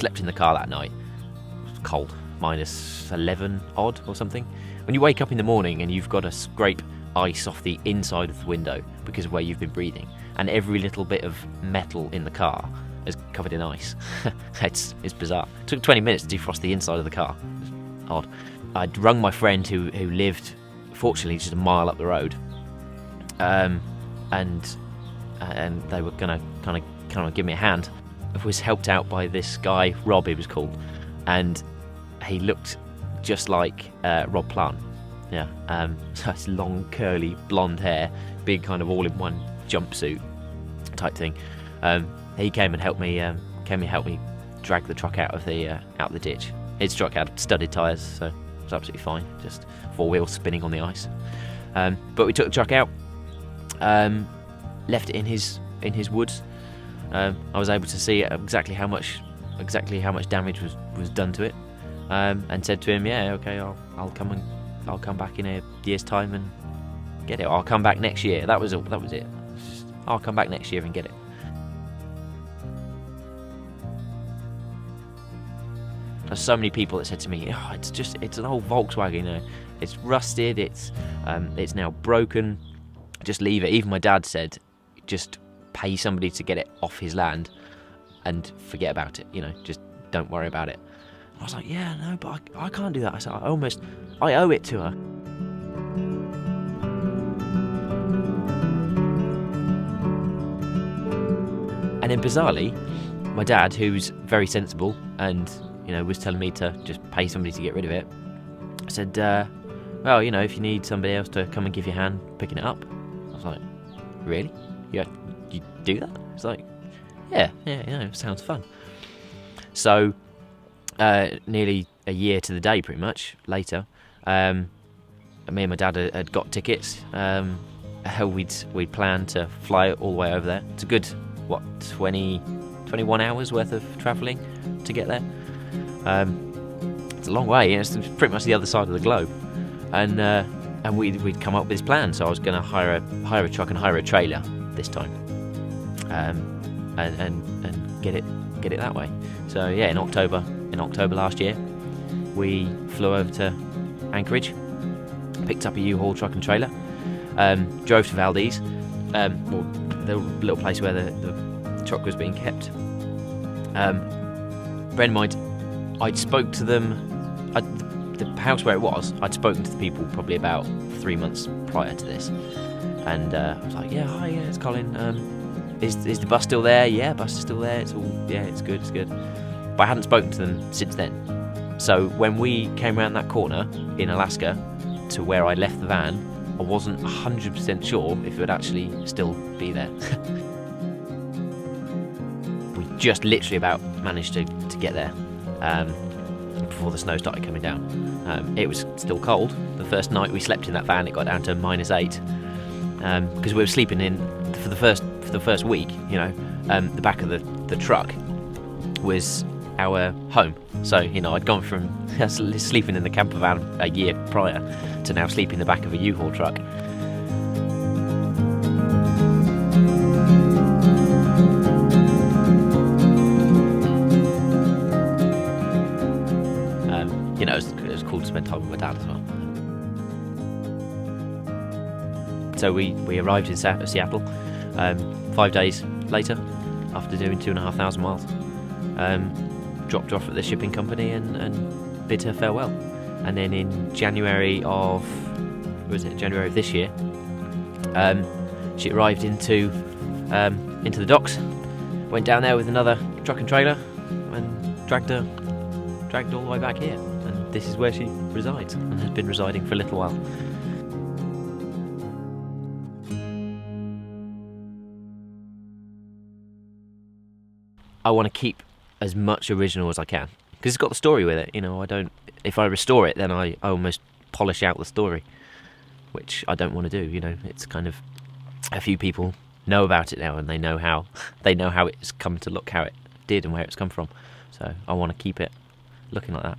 slept in the car that night. It was cold, -11 odd or something. When you wake up in the morning and you've got to scrape ice off the inside of the window because of where you've been breathing, and every little bit of metal in the car is covered in ice. It's bizarre. It took 20 minutes to defrost the inside of the car. It's odd. I'd rung my friend who lived, fortunately, just a mile up the road, and they were gonna kind of give me a hand. I was helped out by this guy, Rob, he was called, and he looked just like Rob Plant. Yeah, so it's long, curly, blonde hair, big kind of all-in-one jumpsuit type thing. He came and helped me drag the truck out of the ditch. His truck had studded tyres, so it was absolutely fine. Just 4 wheels spinning on the ice. But we took the truck out, left it in his woods. I was able to see exactly how much damage was done to it, and said to him, "Yeah, okay, I'll come back in a year's time and get it. Or I'll come back next year." That was it. I'll come back next year and get it. There's so many people that said to me, "Oh, it's an old Volkswagen, you know. It's rusted. It's now broken. Just leave it." Even my dad said, "Just pay somebody to get it off his land and forget about it. You know, just don't worry about it." I was like, "Yeah, no, but I can't do that." I said, I owe it to her. And then bizarrely, my dad, who's very sensible and, you know, was telling me to just pay somebody to get rid of it, said, "Well, you know, if you need somebody else to come and give you a hand picking it up." I was like, "Really? You do that?" It's like, yeah, you know, sounds fun. So, nearly a year to the day, pretty much, later, me and my dad had got tickets. We'd planned to fly all the way over there. It's a good, 21 hours worth of travelling to get there. It's a long way, you know, it's pretty much the other side of the globe. And we'd come up with this plan, so I was going to hire a truck and hire a trailer this time, and get it that way. So yeah, in October last year, we flew over to Anchorage, picked up a U-Haul truck and trailer, drove to Valdez, the little place where the truck was being kept. Friend of mine, I'd spoke to them. The house where it was, I'd spoken to the people probably about 3 months prior to this, and I was like, "Yeah, hi, it's Colin. Is the bus still there?" "Yeah, bus is still there. It's good. But I hadn't spoken to them since then. So when we came around that corner in Alaska to where I left the van, I wasn't 100% sure if it would actually still be there. We just literally about managed to get there before the snow started coming down. It was still cold. The first night we slept in that van, it got down to -8, because we were sleeping in for the first week. You know, the back of the truck was our home. So, you know, I'd gone from sleeping in the camper van a year prior to now sleeping in the back of a U-Haul truck. You know, it was cool to spend time with my dad as well. So we arrived in Seattle 5 days later, after doing 2,500 miles. Dropped off at the shipping company and bid her farewell. And then in January of this year, she arrived into the docks, went down there with another truck and trailer, and dragged all the way back here. And this is where she resides, and has been residing for a little while. I want to keep as much original as I can, because it's got the story with it. You know, if I restore it, then I almost polish out the story, which I don't want to do. You know, it's kind of, a few people know about it now, and they know how it's come to look how it did and where it's come from. So I want to keep it looking like that.